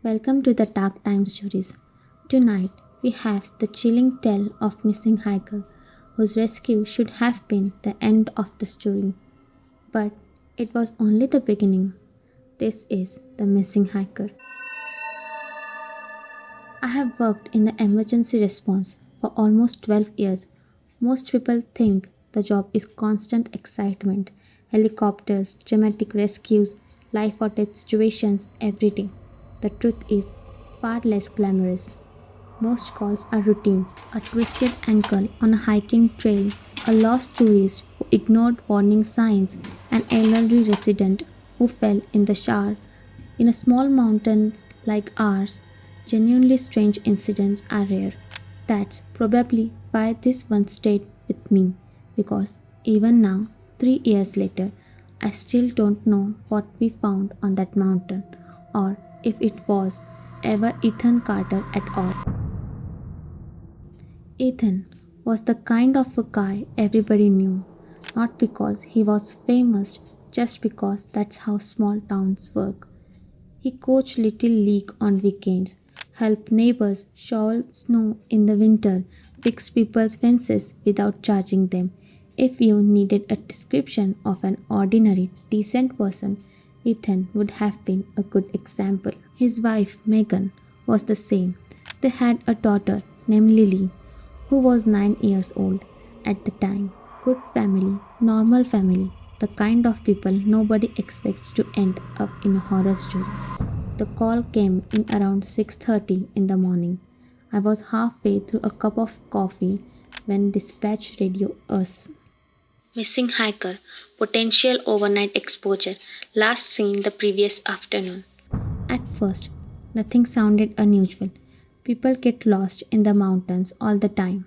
Welcome to the Dark Time Stories. Tonight we have the chilling tale of missing hiker whose rescue should have been the end of the story. But it was only the beginning. This is the missing hiker. I have worked in the emergency response for almost 12 years. Most people think the job is constant excitement, helicopters, dramatic rescues, life or death situations every day. The truth is far less glamorous. Most calls are routine: a twisted ankle on a hiking trail, a lost tourist who ignored warning signs, an elderly resident who fell in the shower. In a small mountain like ours, genuinely strange incidents are rare. That's probably why this one stayed with me, because even now, 3 years later, I still don't know what we found on that mountain or if it was ever Ethan Carter at all. Ethan was the kind of a guy everybody knew, not because he was famous, just because that's how small towns work. He coached Little League on weekends, helped neighbors shovel snow in the winter, fixed people's fences without charging them. If you needed a description of an ordinary, decent person, Ethan would have been a good example. His wife, Megan, was the same. They had a daughter named Lily, who was 9 years old at the time. Good family, normal family, the kind of people nobody expects to end up in a horror story. The call came in around 6:30 in the morning. I was halfway through a cup of coffee when dispatch radio us. Missing hiker, potential overnight exposure, last seen the previous afternoon. At first, nothing sounded unusual. People get lost in the mountains all the time.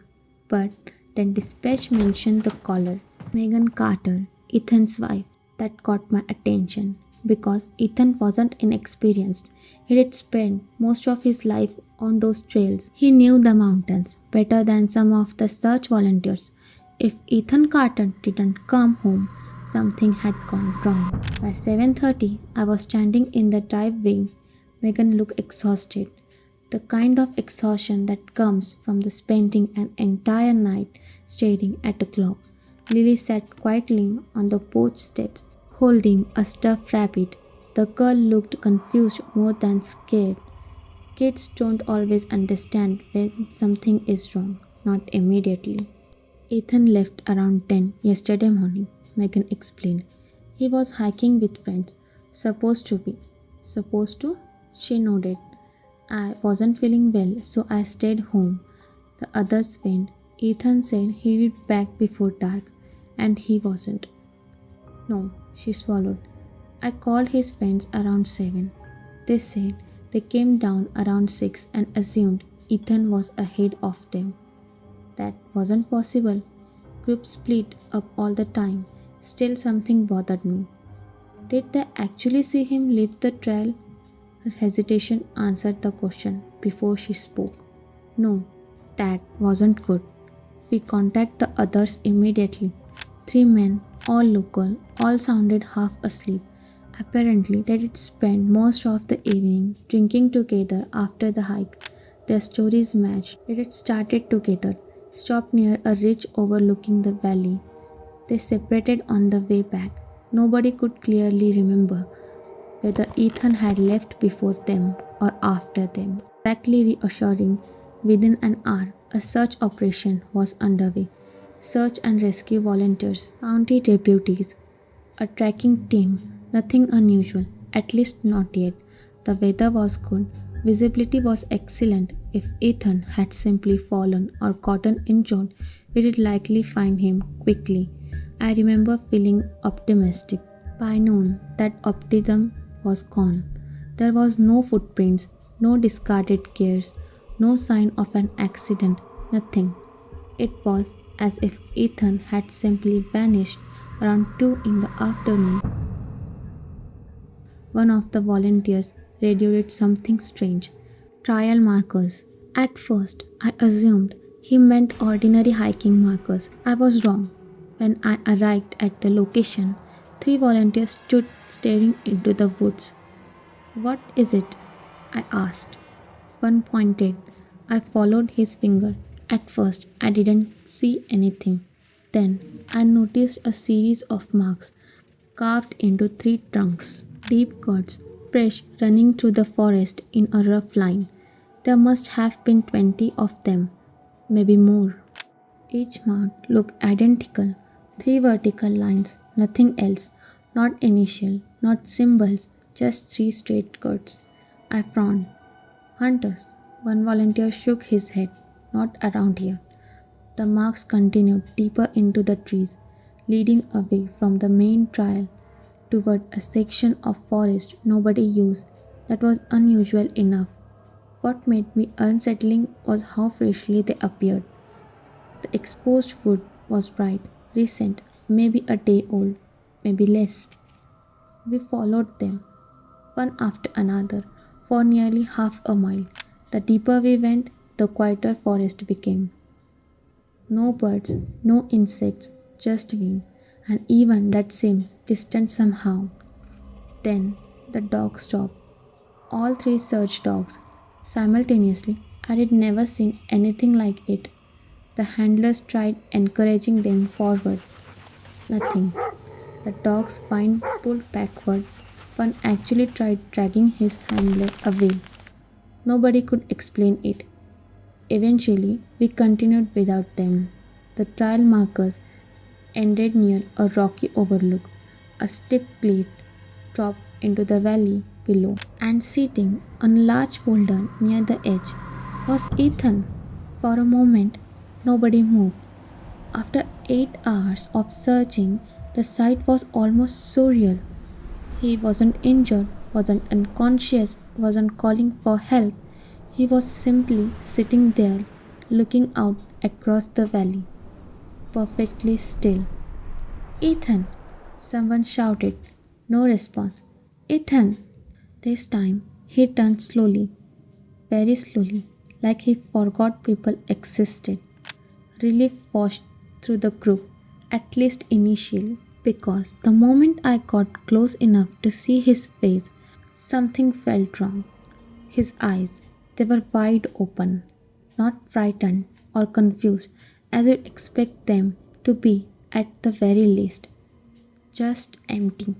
But then dispatch mentioned the caller, Megan Carter, Ethan's wife. That caught my attention because Ethan wasn't inexperienced. He had spent most of his life on those trails. He knew the mountains better than some of the search volunteers. If Ethan Carter didn't come home, something had gone wrong. By 7:30, I was standing in the driveway. Megan looked exhausted, the kind of exhaustion that comes from the spending an entire night staring at a clock. Lily sat quietly on the porch steps, holding a stuffed rabbit. The girl looked confused more than scared. Kids don't always understand when something is wrong, not immediately. Ethan left around 10 yesterday morning, Megan explained. He was hiking with friends. Supposed to be. Supposed to? She nodded. I wasn't feeling well, so I stayed home. The others went. Ethan said he'd be back before dark, and he wasn't. No, she swallowed. I called his friends around 7. They said they came down around 6 and assumed Ethan was ahead of them. That wasn't possible. Groups split up all the time. Still, something bothered me. Did they actually see him leave the trail? Her hesitation answered the question before she spoke. No, that wasn't good. We contacted the others immediately. 3 men, all local, all sounded half asleep. Apparently, they did spend most of the evening drinking together after the hike. Their stories matched. They had started together, stopped near a ridge overlooking the valley. They separated on the way back. Nobody could clearly remember whether Ethan had left before them or after them. Exactly reassuring, within an hour, a search operation was underway. Search and rescue volunteers, county deputies, a tracking team, nothing unusual, at least not yet. The weather was good, visibility was excellent. If Ethan had simply fallen or gotten injured, we would likely find him quickly. I remember feeling optimistic. By noon, that optimism was gone. There was no footprints, no discarded gears, no sign of an accident, nothing. It was as if Ethan had simply vanished around 2 in the afternoon. One of the volunteers radioed something strange. Trial markers. At first, I assumed he meant ordinary hiking markers. I was wrong. When I arrived at the location, 3 volunteers stood staring into the woods. What is it? I asked. One pointed. I followed his finger. At first, I didn't see anything. Then, I noticed a series of marks carved into three trunks, deep cuts, fresh, running through the forest in a rough line. There must have been 20 of them, maybe more. Each mark looked identical, three vertical lines, nothing else, not initial, not symbols, just three straight cuts. I frowned. Hunters. One volunteer shook his head. Not around here. The marks continued deeper into the trees, leading away from the main trail toward a section of forest nobody used that was unusual enough. What made me unsettling was how freshly they appeared. The exposed wood was bright, recent, maybe a day old, maybe less. We followed them, one after another, for nearly half a mile. The deeper we went, the quieter forest became. No birds, no insects, just wind, and even that seemed distant somehow. Then the dog stopped. All three search dogs simultaneously. I had never seen anything like it. The handlers tried encouraging them forward. Nothing. The dog's spine pulled backward. One actually tried dragging his handler away. Nobody could explain it. Eventually, we continued without them. The trail markers ended near a rocky overlook. A steep cliff dropped into the valley below, and sitting on a large boulder near the edge was Ethan. For a moment, nobody moved. After 8 hours of searching, the sight was almost surreal. He wasn't injured, wasn't unconscious, wasn't calling for help. He was simply sitting there, looking out across the valley, perfectly still. Ethan! Someone shouted. No response. Ethan! This time he turned slowly, very slowly, like he forgot people existed. Relief washed through the group, at least initially, because the moment I got close enough to see his face, something felt wrong. His eyes, they were wide open, not frightened or confused as you'd expect them to be at the very least, just empty.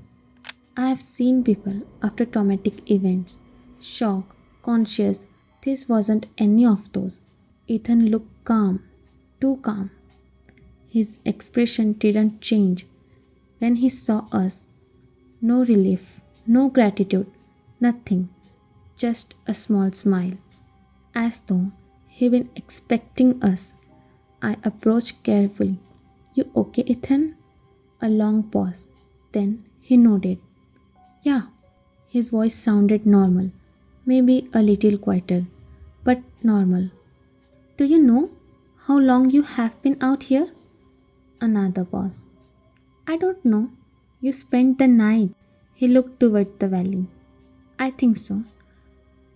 I have seen people after traumatic events, shock, conscious. This wasn't any of those. Ethan looked calm, too calm. His expression didn't change when he saw us. No relief, no gratitude, nothing, just a small smile, as though he'd been expecting us. I approached carefully. You okay, Ethan? A long pause. Then he nodded. Yeah, his voice sounded normal, maybe a little quieter, but normal. Do you know how long you have been out here? Another pause. I don't know. You spent the night. He looked toward the valley. I think so.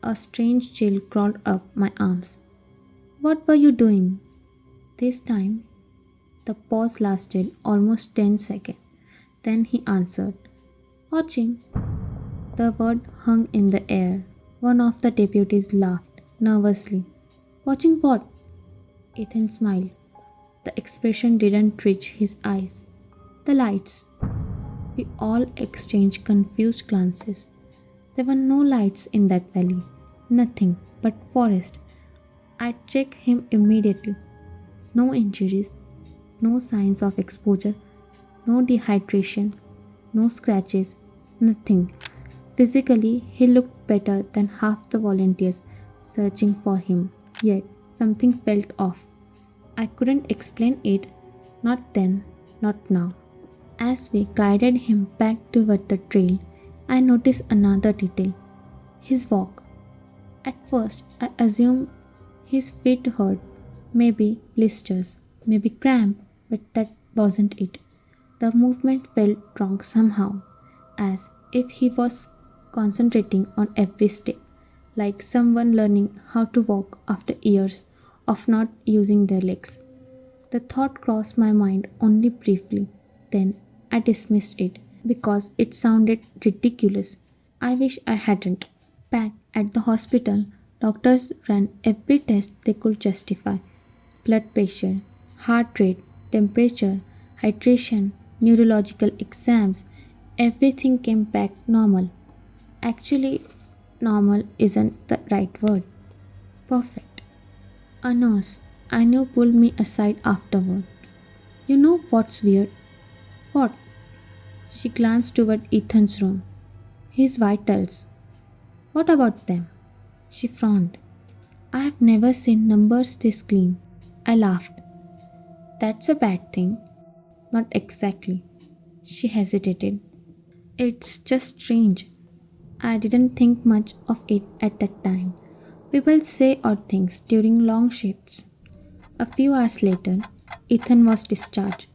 A strange chill crawled up my arms. What were you doing? This time, the pause lasted almost 10 seconds. Then he answered, Watching. The word hung in the air. One of the deputies laughed nervously. Watching what? Ethan smiled. The expression didn't reach his eyes. The lights. We all exchanged confused glances. There were no lights in that valley. Nothing but forest. I checked him immediately. No injuries, no signs of exposure, no dehydration, no scratches, nothing. Physically, he looked better than half the volunteers searching for him, yet something felt off. I couldn't explain it, not then, not now. As we guided him back toward the trail, I noticed another detail his walk. At first, I assumed his feet hurt, maybe blisters, maybe cramp, but that wasn't it. The movement felt wrong somehow, as if he was concentrating on every step, like someone learning how to walk after years of not using their legs. The thought crossed my mind only briefly, then I dismissed it because it sounded ridiculous. I wish I hadn't. Back at the hospital, doctors ran every test they could justify: blood pressure, heart rate, temperature, hydration, neurological exams. Everything came back normal. Actually, normal isn't the right word. Perfect. A nurse I knew pulled me aside afterward. You know what's weird? What? She glanced toward Ethan's room. His vitals. What about them? She frowned. I have never seen numbers this clean. I laughed. That's a bad thing. Not exactly. She hesitated. It's just strange. I didn't think much of it at that time. People say odd things during long shifts. A few hours later, Ethan was discharged.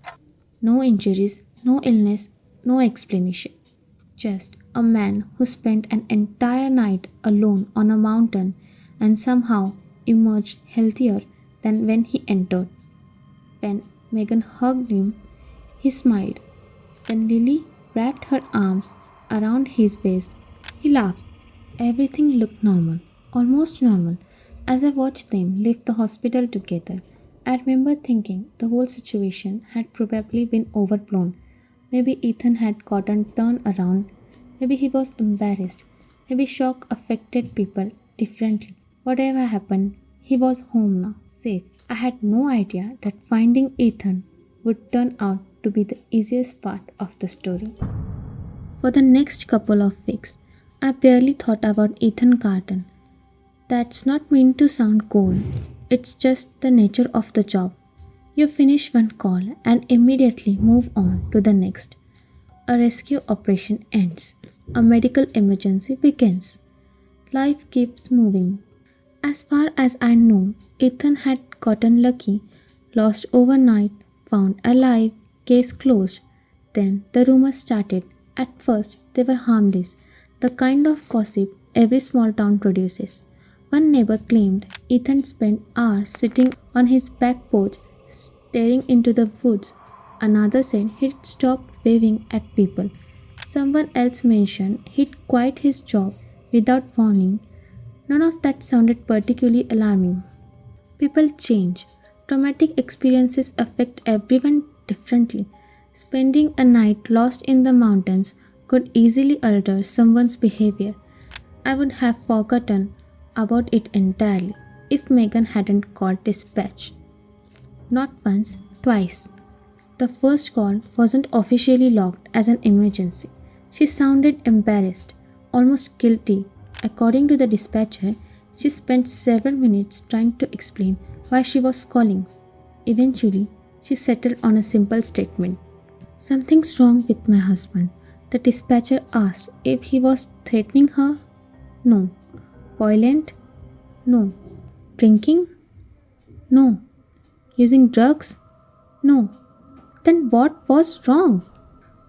No injuries, no illness, no explanation. Just a man who spent an entire night alone on a mountain and somehow emerged healthier than when he entered. When Megan hugged him, he smiled. When Lily wrapped her arms around his waist, he laughed. Everything looked normal, almost normal. As I watched them leave the hospital together, I remember thinking the whole situation had probably been overblown. Maybe Ethan had gotten turned around. Maybe he was embarrassed. Maybe shock affected people differently. Whatever happened, he was home now, safe. I had no idea that finding Ethan would turn out to be the easiest part of the story. For the next couple of weeks, I barely thought about Ethan Carton. That's not meant to sound cold, it's just the nature of the job. You finish one call and immediately move on to the next. A rescue operation ends, a medical emergency begins. Life keeps moving. As far as I know, Ethan had gotten lucky, lost overnight, found alive, case closed. Then the rumors started. At first, they were harmless, the kind of gossip every small town produces. One neighbor claimed Ethan spent hours sitting on his back porch staring into the woods. Another said he'd stopped waving at people. Someone else mentioned he'd quit his job without warning. None of that sounded particularly alarming. People change. Traumatic experiences affect everyone differently. Spending a night lost in the mountains could easily alter someone's behavior. I would have forgotten about it entirely if Megan hadn't called dispatch. Not once, twice. The first call wasn't officially logged as an emergency. She sounded embarrassed, almost guilty. According to the dispatcher, she spent several minutes trying to explain why she was calling. Eventually, she settled on a simple statement. Something's wrong with my husband. The dispatcher asked if he was threatening her. No. Violent? No. Drinking? No. Using drugs? No. Then what was wrong?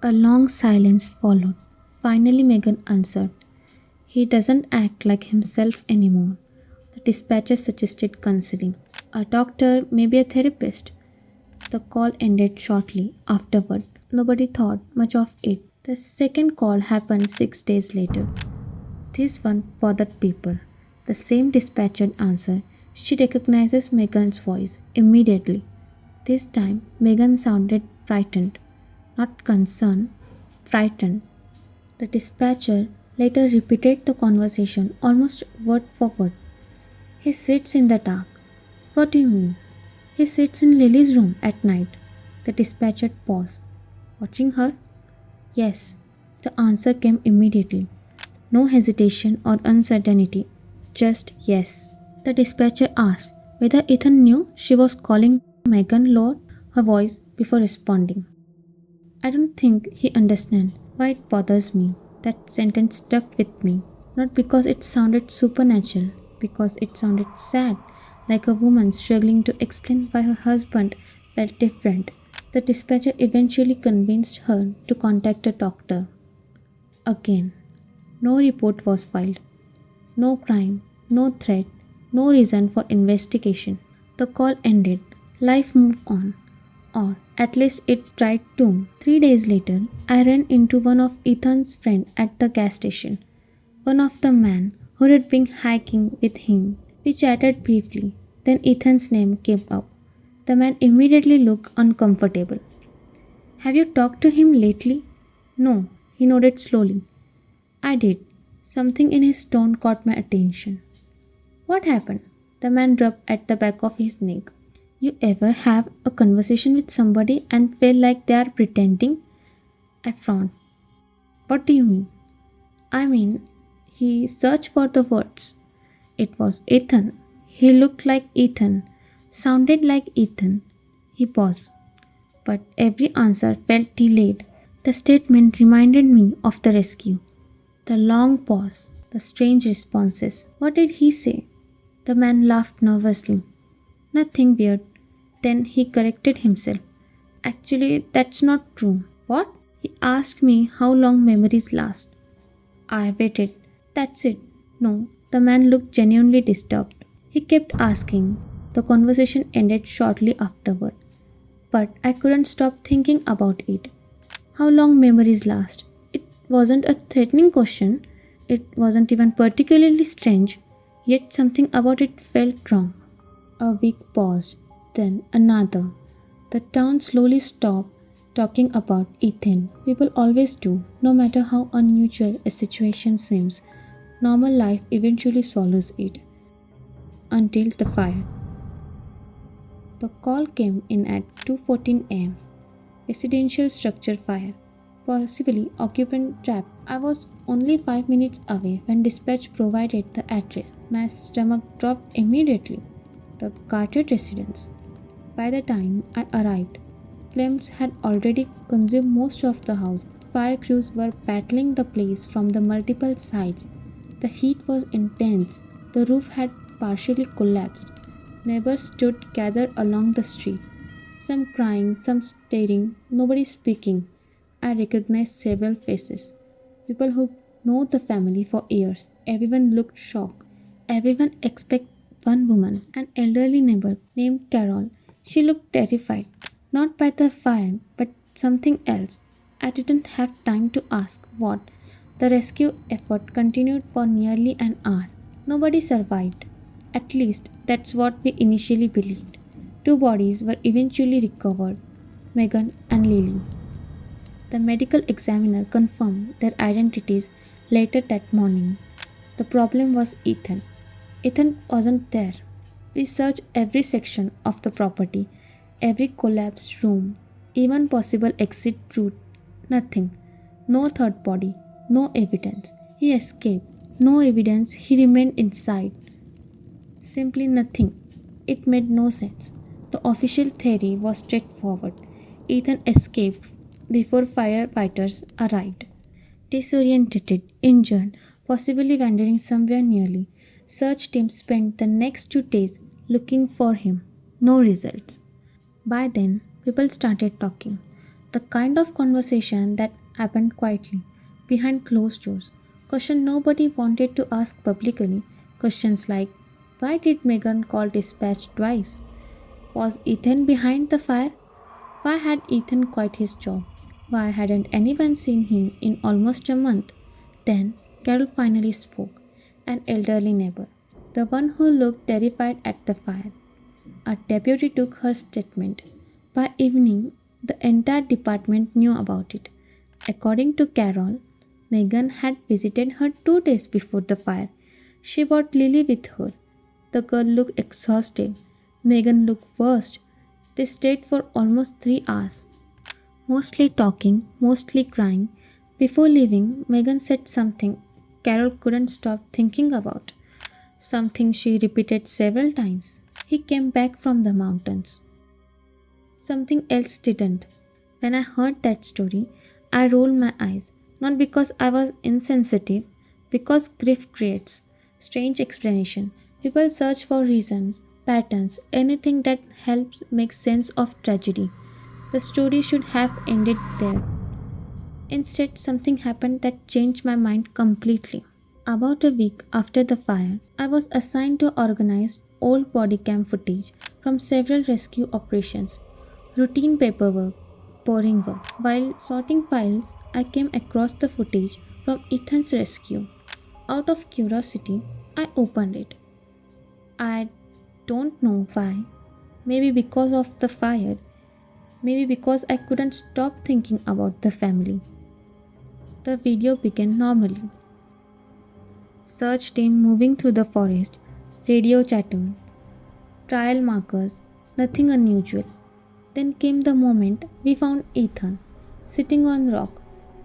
A long silence followed. Finally, Megan answered. He doesn't act like himself anymore. The dispatcher suggested counseling. A doctor, maybe a therapist. The call ended shortly afterward. Nobody thought much of it. The second call happened 6 days later. This one bothered people. The same dispatcher answered. She recognizes Megan's voice immediately. This time, Megan sounded frightened. Not concerned, frightened. The dispatcher later repeated the conversation almost word for word. He sits in the dark. What do you mean? He sits in Lily's room at night. The dispatcher paused. Watching her? Yes. The answer came immediately. No hesitation or uncertainty. Just yes. The dispatcher asked whether Ethan knew she was calling. Megan lowered her voice before responding. I don't think he understands why it bothers me. That sentence stuck with me. Not because it sounded supernatural, because it sounded sad, like a woman struggling to explain why her husband felt different. The dispatcher eventually convinced her to contact a doctor. Again, no report was filed. No crime, no threat, no reason for investigation. The call ended. Life moved on. Or at least it tried to. 3 days later, I ran into one of Ethan's friends at the gas station. One of the men who had been hiking with him. We chatted briefly. Then Ethan's name came up. The man immediately looked uncomfortable. Have you talked to him lately? No, he nodded slowly. I did. Something in his tone caught my attention. What happened? The man rubbed at the back of his neck. You ever have a conversation with somebody and feel like they are pretending? I frowned. What do you mean? I mean, he searched for the words. It was Ethan. He looked like Ethan, sounded like Ethan. He paused, but every answer felt delayed. The statement reminded me of the rescue. The long pause, the strange responses. What did he say? The man laughed nervously. Nothing weird. Then he corrected himself. Actually, that's not true. What? He asked me how long memories last. I waited. That's it. No, the man looked genuinely disturbed. He kept asking. The conversation ended shortly afterward. But I couldn't stop thinking about it. How long memories last? It wasn't a threatening question. It wasn't even particularly strange. Yet something about it felt wrong. A week paused, then another. The town slowly stopped talking about Ethan. People always do, no matter how unusual a situation seems. Normal life eventually swallows it. Until the fire. The call came in at 2:14 am. Residential structure fire. Possibly occupant trap. I was only 5 minutes away when dispatch provided the address. My stomach dropped immediately. The Carter residence. By the time I arrived, flames had already consumed most of the house. Fire crews were battling the place from the multiple sides. The heat was intense. The roof had partially collapsed. Neighbors stood gathered along the street. Some crying, some staring, nobody speaking. I recognized several faces. People who know the family for years. Everyone looked shocked. Everyone except one woman, an elderly neighbor named Carol. She looked terrified, not by the fire, but something else. I didn't have time to ask what. The rescue effort continued for nearly an hour. Nobody survived. At least that's what we initially believed. Two bodies were eventually recovered, Megan and Lily. The medical examiner confirmed their identities later that morning. The problem was Ethan. Ethan wasn't there. We searched every section of the property, every collapsed room, even possible exit route. Nothing. No third body. No evidence. He escaped. No evidence. He remained inside. Simply nothing. It made no sense. The official theory was straightforward. Ethan escaped before firefighters arrived. Disoriented, injured, possibly wandering somewhere nearly, search teams spent the next 2 days looking for him. No results. By then, people started talking. The kind of conversation that happened quietly, behind closed doors. Questions nobody wanted to ask publicly. Questions like, why did Megan call dispatch twice? Was Ethan behind the fire? Why had Ethan quit his job? Why hadn't anyone seen him in almost a month? Then Carol finally spoke, an elderly neighbor, the one who looked terrified at the fire. A deputy took her statement. By evening, the entire department knew about it. According to Carol, Megan had visited her 2 days before the fire. She brought Lily with her. The girl looked exhausted. Megan looked worse. They stayed for almost 3 hours, mostly talking, mostly crying. Before leaving, Megan said something Carol couldn't stop thinking about, something she repeated several times. He came back from the mountains. Something else didn't. When I heard that story, I rolled my eyes, not because I was insensitive, because grief creates strange explanation. People search for reasons, patterns, anything that helps make sense of tragedy. The story should have ended there. Instead, something happened that changed my mind completely. About a week after the fire, I was assigned to organize old body cam footage from several rescue operations, routine paperwork, boring work. While sorting files, I came across the footage from Ethan's rescue. Out of curiosity, I opened it. I don't know why. Maybe because of the fire. Maybe because I couldn't stop thinking about the family. The video began normally. Search team moving through the forest, radio chatter, trial markers, nothing unusual. Then came the moment we found Ethan, sitting on rock,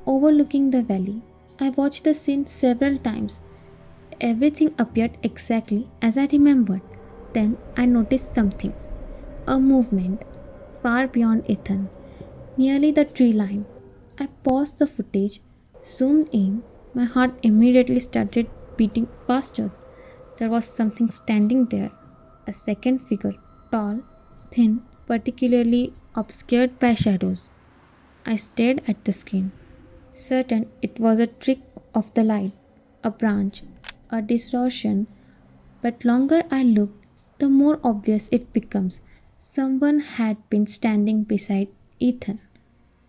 overlooking the valley. I watched the scene several times. Everything appeared exactly as I remembered. Then I noticed something. A movement far beyond Ethan, nearly the tree line. I paused the footage, zoomed in. My heart immediately started beating faster. There was something standing there, a second figure, tall, thin, particularly obscured by shadows. I stared at the screen, certain it was a trick of the light, a branch, a distortion, but longer I looked, the more obvious it becomes. Someone had been standing beside Ethan,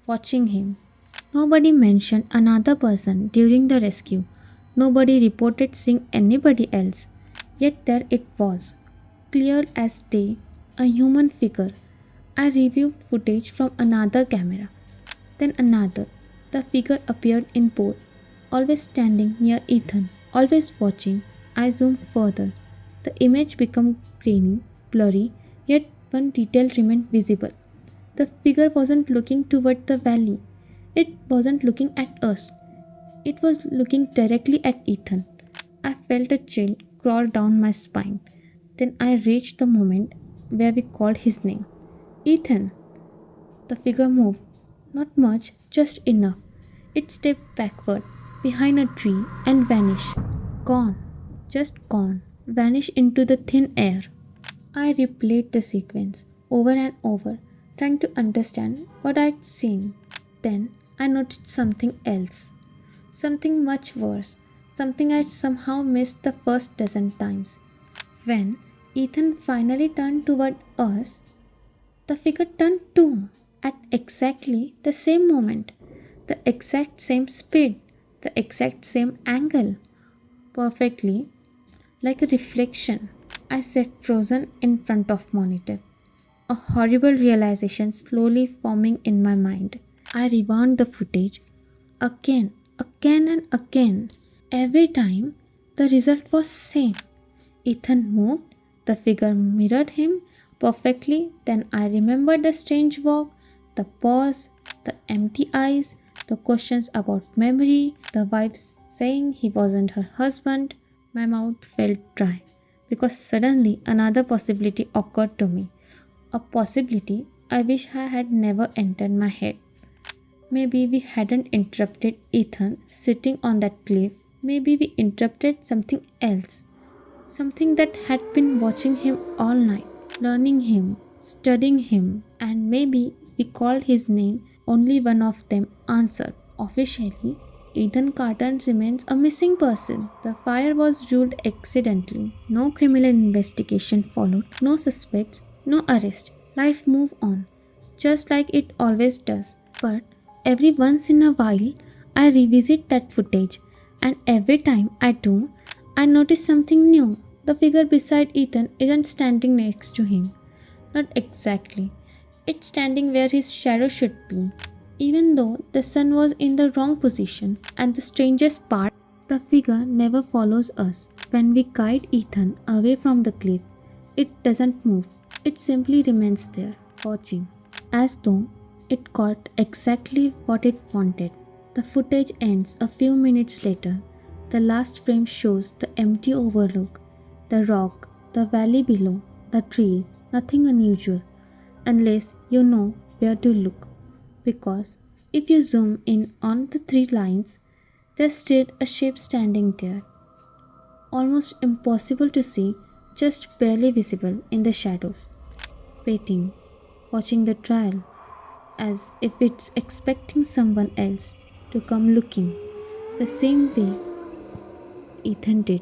watching him. Nobody mentioned another person during the rescue. Nobody reported seeing anybody else. Yet there it was, clear as day, a human figure. I reviewed footage from another camera, then another. The figure appeared in both, always standing near Ethan, always watching. I zoomed further. The image became grainy, blurry, yet one detail remained visible. The figure wasn't looking toward the valley. It wasn't looking at us. It was looking directly at Ethan. I felt a chill crawl down my spine. Then I reached the moment where we called his name. Ethan! The figure moved. Not much, just enough. It stepped backward, behind a tree, and vanished. Gone. Just gone. Vanished into the thin air. I replayed the sequence over and over, trying to understand what I'd seen. Then I noticed something else. Something much worse. Something I'd somehow missed the first dozen times. When Ethan finally turned toward us, the figure turned too, at exactly the same moment, the exact same speed, the exact same angle, perfectly like a reflection. I sat frozen in front of monitor, a horrible realization slowly forming in my mind. I rewound the footage again and again. Every time the result was same. Ethan moved, the figure mirrored him perfectly. Then I remembered the strange walk, the pause, the empty eyes, the questions about memory, the wife saying he wasn't her husband. My mouth felt dry because suddenly another possibility occurred to me. A possibility I wish I had never entered my head. Maybe we hadn't interrupted Ethan sitting on that cliff. Maybe we interrupted something else. Something that had been watching him all night, learning him, studying him, and maybe we called his name, only one of them answered. Officially, Ethan Carter remains a missing person. The fire was ruled accidentally. No criminal investigation followed, no suspects, no arrest. Life moved on, just like it always does. But every once in a while, I revisit that footage, and every time I do, I notice something new. The figure beside Ethan isn't standing next to him. Not exactly. It's standing where his shadow should be, even though the sun was in the wrong position. And the strangest part, the figure never follows us. When we guide Ethan away from the cliff, it doesn't move. It simply remains there, watching, as though it caught exactly what it wanted. The footage ends a few minutes later. The last frame shows the empty overlook, the rock, the valley below, the trees, nothing unusual, unless you know where to look. Because if you zoom in on the three lines, there's still a shape standing there, almost impossible to see, just barely visible in the shadows, waiting, watching the trial, as if it's expecting someone else to come looking, the same way Ethan did.